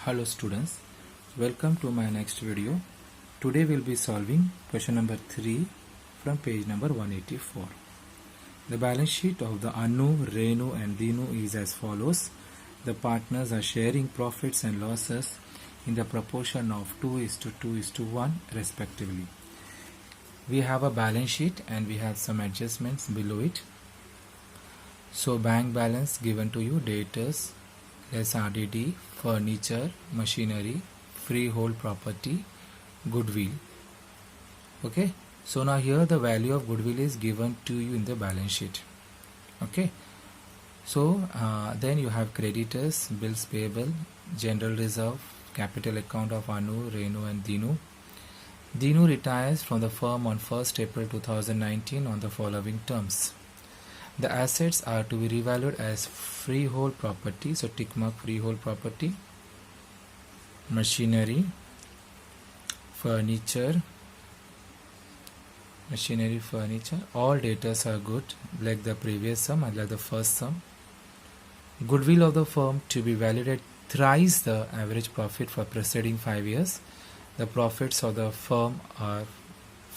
Hello students, welcome to my next video. Today we'll be solving question number 3 from page number 184. The balance sheet of the Anu, Renu and Dinu is as follows. The partners are sharing profits and losses in the proportion of 2:2:1 respectively. We have a balance sheet and we have some adjustments below it. So bank balance given to you, debtors, less RDD, furniture, machinery, freehold property, goodwill. Okay, so now here the value of goodwill is given to you in the balance sheet. Okay, so then you have creditors, bills payable, general reserve, capital account of Anu, Renu and Dinu. Dinu retires from the firm on 1st April 2019 on the following terms. The assets are to be revalued as freehold property, so tick mark freehold property, machinery, furniture, all debtors are good like the previous sum and like the first sum. Goodwill of the firm to be valued at thrice the average profit for preceding 5 years. The profits of the firm are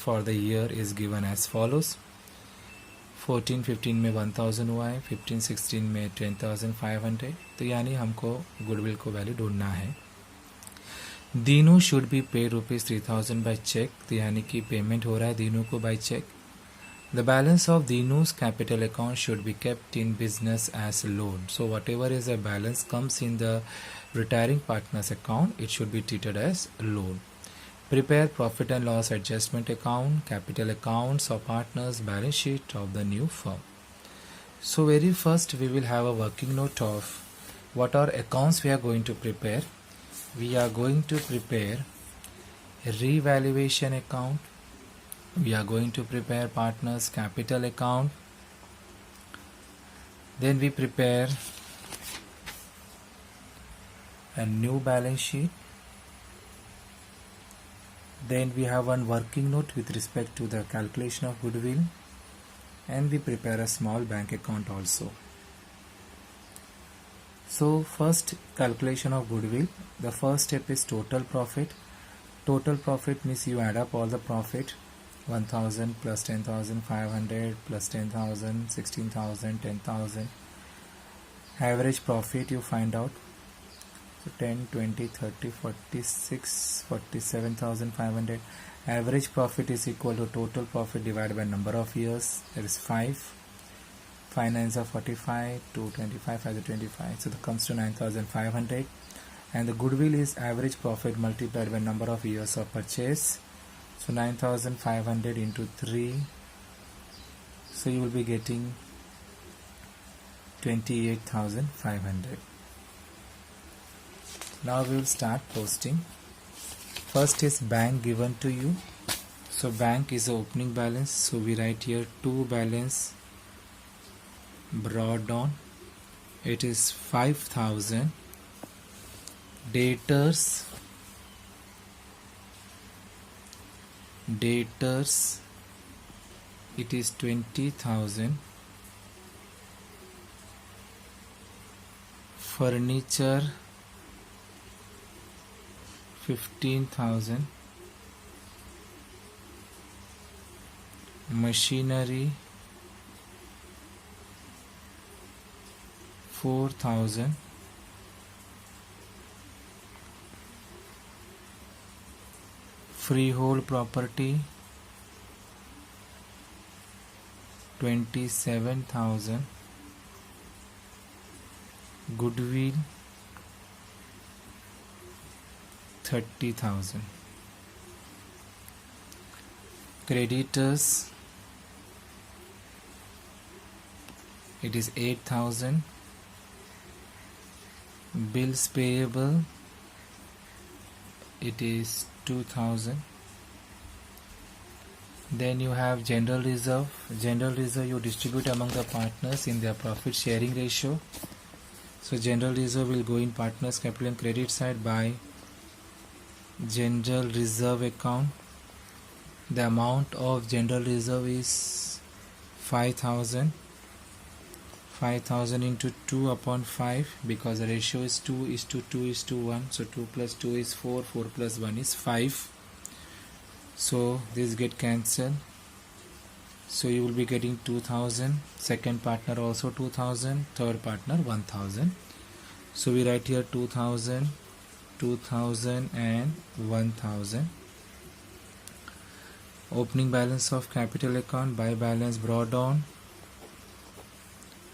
for the year is given as follows. 14-15 में 1000 हुआ है, 15-16 में 10,500. तो यानी हमको goodwill को value ढूंढना है. दीनू शुड बी पे ₹3,000 बाय चेक, तो यानी कि पेमेंट हो रहा है दीनू को by cheque. The balance of Dinu's capital account should be kept in business as loan. So whatever is the balance comes in the retiring partners account, it should be treated as loan. Prepare profit and loss adjustment account, capital accounts of partners, balance sheet of the new firm. So very first we will have a working note of what are accounts we are going to prepare. We are going to prepare revaluation account. We are going to prepare partners capital account. Then we prepare a new balance sheet. Then we have one working note with respect to the calculation of goodwill, and we prepare a small bank account also. So first, calculation of goodwill. The first step is total profit. Total profit means you add up all the profit, 1000 plus 10,500 plus 10,000, 16,000, 10,000. Average profit you find out. So 10, 20, 30, 46, 47,500. Average profit is equal to total profit divided by number of years. That is 5. 5 nines are 45, 2, 25, 5 are 25. So that comes to 9,500. And the goodwill is average profit multiplied by number of years of purchase. So 9,500 into 3. So you will be getting 28,500. Now we will start posting. First is bank given to you. So bank is the opening balance. So we write here 2 balance brought down. It is 5,000. Debtors it is 20,000. Furniture 15,000. Machinery 4,000. Freehold property 27,000. Goodwill 30,000. Creditors it is 8,000. Bills payable it is 2,000. Then you have general reserve. General reserve you distribute among the partners in their profit sharing ratio. So general reserve will go in partners capital and credit side by general reserve account. The amount of general reserve is 5,000. 5000 into 2 upon 5, because the ratio is 2:1, so 2 plus 2 is 4, 4 plus 1 is 5. So this get cancelled, so you will be getting 2000. Second partner also 2000, third partner 1000. So we write here 2000, 2000 and 1000. Opening balance of capital account by balance brought down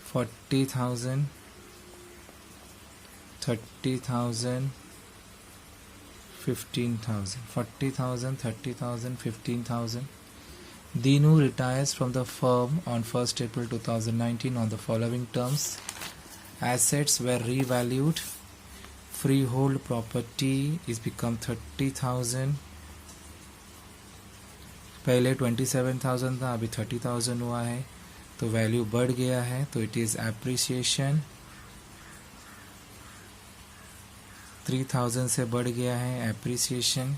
40,000, 30,000, 15,000. 40,000, 30,000, 15,000. Dinu retires from the firm on 1st April 2019 on the following terms. Assets were revalued. Freehold property is become 30,000. पहले 27,000 था, अभी 30,000 हुआ है, तो value बढ़ गया है, तो इट इज एप्रिसिएशन. 3,000 से बढ़ गया है एप्रिसिएशन.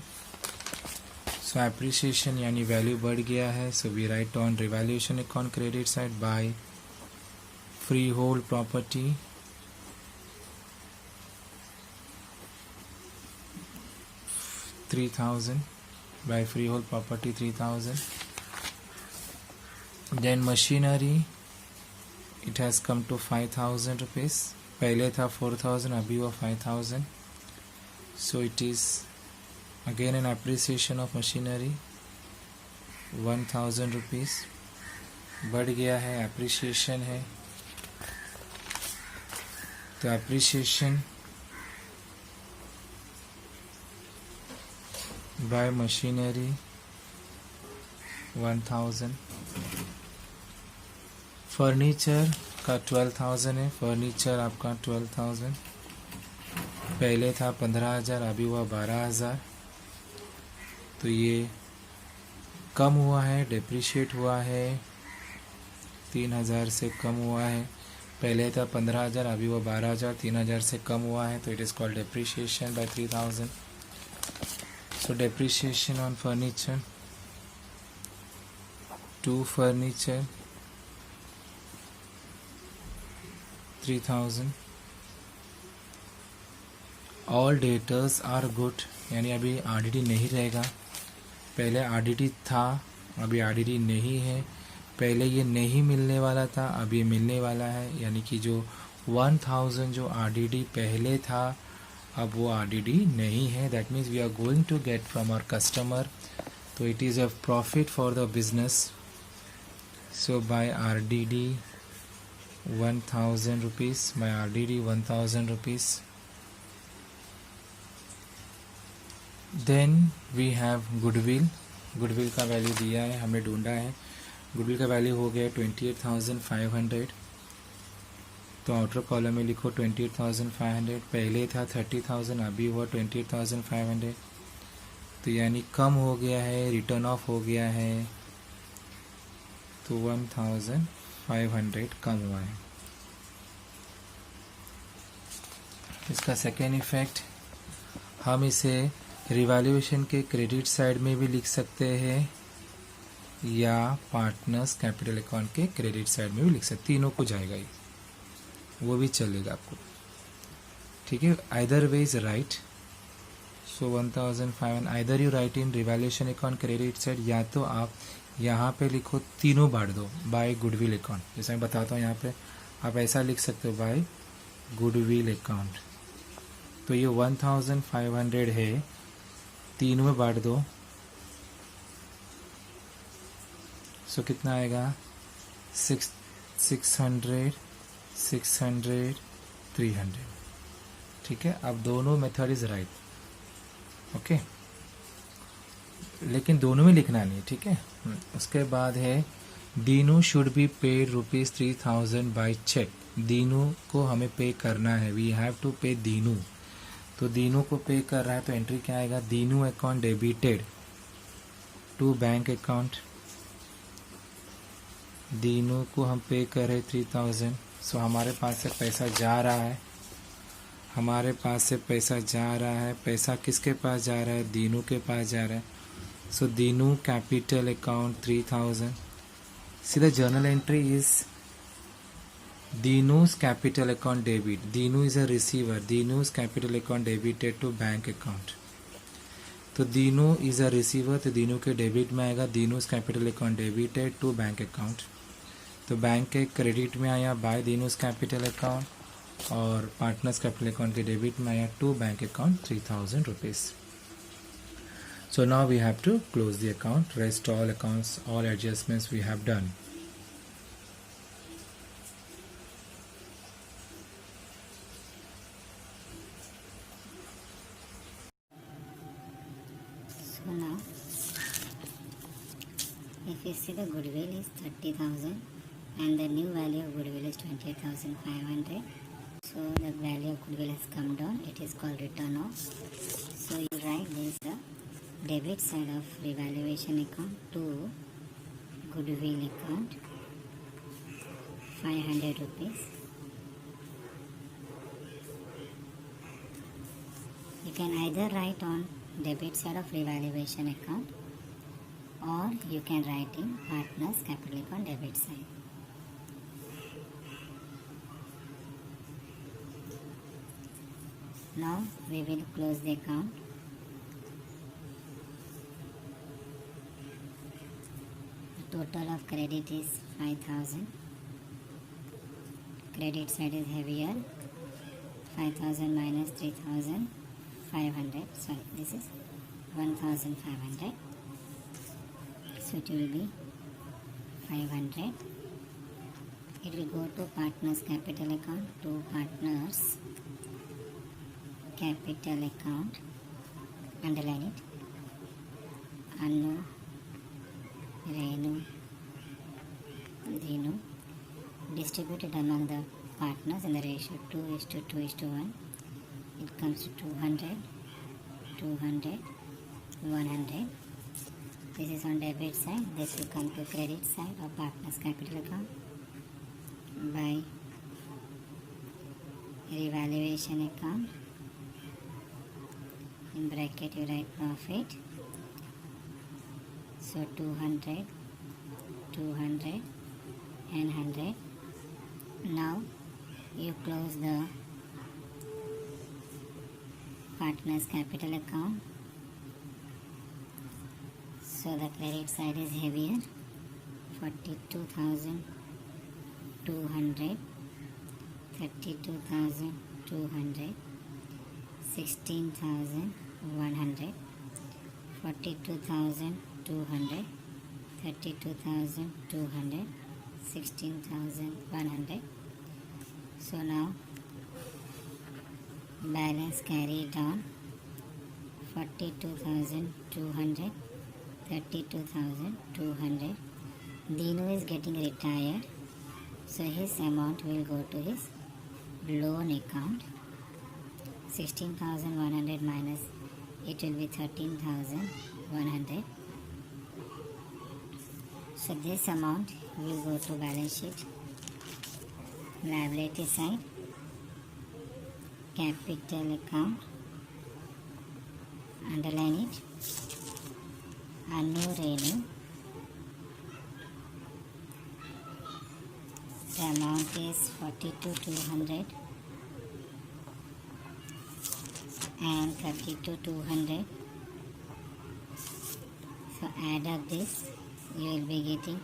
सो एप्रिसिएशन यानी वैल्यू बढ़ गया है. So we write on revaluation account credit side by freehold property. $3,000 by freehold property 3,000. Then machinery, it has come to 5,000 rupees. पहले था 4,000, अभी वो 5,000. So it is again an appreciation of machinery. 1,000 rupees बढ़ गया है, appreciation है. तो appreciation by machinery 1,000. Furniture का 12,000 है. फर्नीचर आपका 12,000. पहले था 15,000, अभी हुआ 12,000. तो ये कम हुआ है, डेप्रिशिएट हुआ है. 3,000 से कम हुआ है. पहले था 15,000, अभी हुआ 12,000. 3,000 से कम हुआ है, तो it is called depreciation by 3,000. So depreciation on furniture. 2 furniture 3,000. All debtors are good, यानी अभी आरडीडी नहीं रहेगा. पहले आरडीडी था, अभी आरडीडी नहीं है. पहले ये नहीं मिलने वाला था, अब ये मिलने वाला है. यानी कि जो 1,000 जो आरडीडी पहले था, अब वो आरडीडी नहीं है. That means we are going to get from our customer. तो it is a profit for the business. So by RDD 1,000 rupees, by RDD 1,000 rupees. Then we have goodwill. Goodwill का value दिया है, हमने ढूंढा है. Goodwill का value हो गया 28,500. तो आउटर कॉलम में लिखो 28,500. पहले था 30,000, अभी हुआ 28,500. तो यानी कम हो गया है, रिटर्न ऑफ हो गया है, तो 1,500 कम हुआ है. इसका सेकेंड इफेक्ट, हम इसे रिवैल्यूएशन के क्रेडिट साइड में भी लिख सकते हैं या पार्टनर्स कैपिटल अकाउंट के क्रेडिट साइड में भी लिख सकते. तीनों को जाएगा ये, वो भी चलेगा आपको. ठीक है, either way is right. So 1,500 either you right in revaluation account credit side, या तो आप यहाँ पे लिखो तीनों बांट दो बाय गुडविल अकाउंट. जैसे मैं बताता हूँ यहाँ पे आप ऐसा लिख सकते हो बाय गुडविल अकाउंट. तो ये 1,500 है, तीनों में बांट दो. सो कितना आएगा 600, 300. ठीक है, अब दोनों मेथड इज राइट. ओके, लेकिन दोनों में लिखना नहीं. ठीक है, उसके बाद है Dinu should be paid ₹3,000 by cheque. Dinu को हमें पे करना है, वी हैव टू पे दीनू. तो दीनू को पे कर रहा है, तो एंट्री क्या आएगा, Dinu account debited to bank account. Dinu को हम पे कर रहे 3,000. सो हमारे पास से पैसा जा रहा है, हमारे पास से पैसा जा रहा है. पैसा किसके पास जा रहा है, दीनू के पास जा रहा है. सो दीनू कैपिटल अकाउंट 3,000. सीधा journal entry is Dinu's capital account debit. Dinu is a receiver. Dinu's capital account debited to bank account. तो दीनू इज अ रिसीवर, तो दीनू के डेबिट में आएगा. Dinu's capital account debited to bank account. तो बैंक के credit में आया बाय दीनूज कैपिटल अकाउंट, और पार्टनर्स कैपिटल अकाउंट के डेबिट में आया to bank account 3000 rupees. So now we have to close the account. Rest all accounts, all adjustments we have done. So now, if you see, the goodwill is 30,000 and the new value of goodwill is 28,500. So the value of goodwill has come down. It is called return off. So you write this debit side of revaluation account to goodwill account 500 rupees. You can either write on debit side of revaluation account, or you can write in partners capital account debit side. Now we will close the account. The total of credit is 5,000. Credit side is heavier. 5,000 minus 3,500. Sorry, this is 1,500. So it will be 500. It will go to partners capital account, to partners capital account. Underline it. Anu, Renu, Dinu. Distributed among the partners in the ratio 2:2:1. It comes to 200, 200, 100. This is on debit side. This will come to credit side of partners capital account by revaluation account. In bracket you write profit. So 200, 200 and 100. Now you close the partners capital account. So the credit side is heavier. 42,200, 32,200, 16,100, 42,200, 32,200, 16,100. So now balance carried on 42,200, 32,200. Dinu is getting retired, so his amount will go to his loan account. 16,100 minus it will be 13,100. So this amount will go to balance sheet. Liability side, capital account. Underline it. Anu Renu. The amount is 42,200 and 32,200. So add up this, you will be getting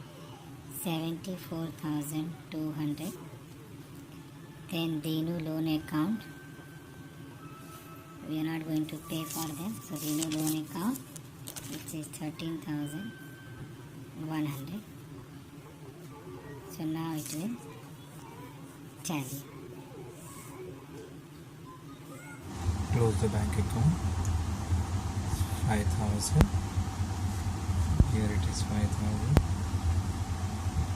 74,200. Then Dinu loan account, we are not going to pay for them. So Dinu loan account, which is 13,100. So now it will tally. Close the bank account. 5,000. Here it is 5,000.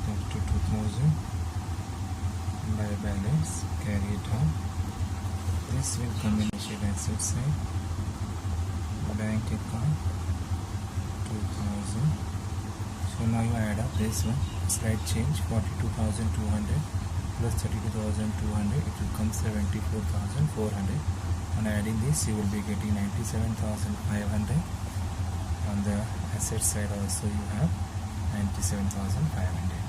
Comes to 2,000. By balance, carry it on. This will come in the asset side. Bank account 2,000. So now you add up this one. Slight change, 42,200 plus 32,200. It will come 74,400. On adding this, you will be getting 97,500. On the asset side also you have 97,500.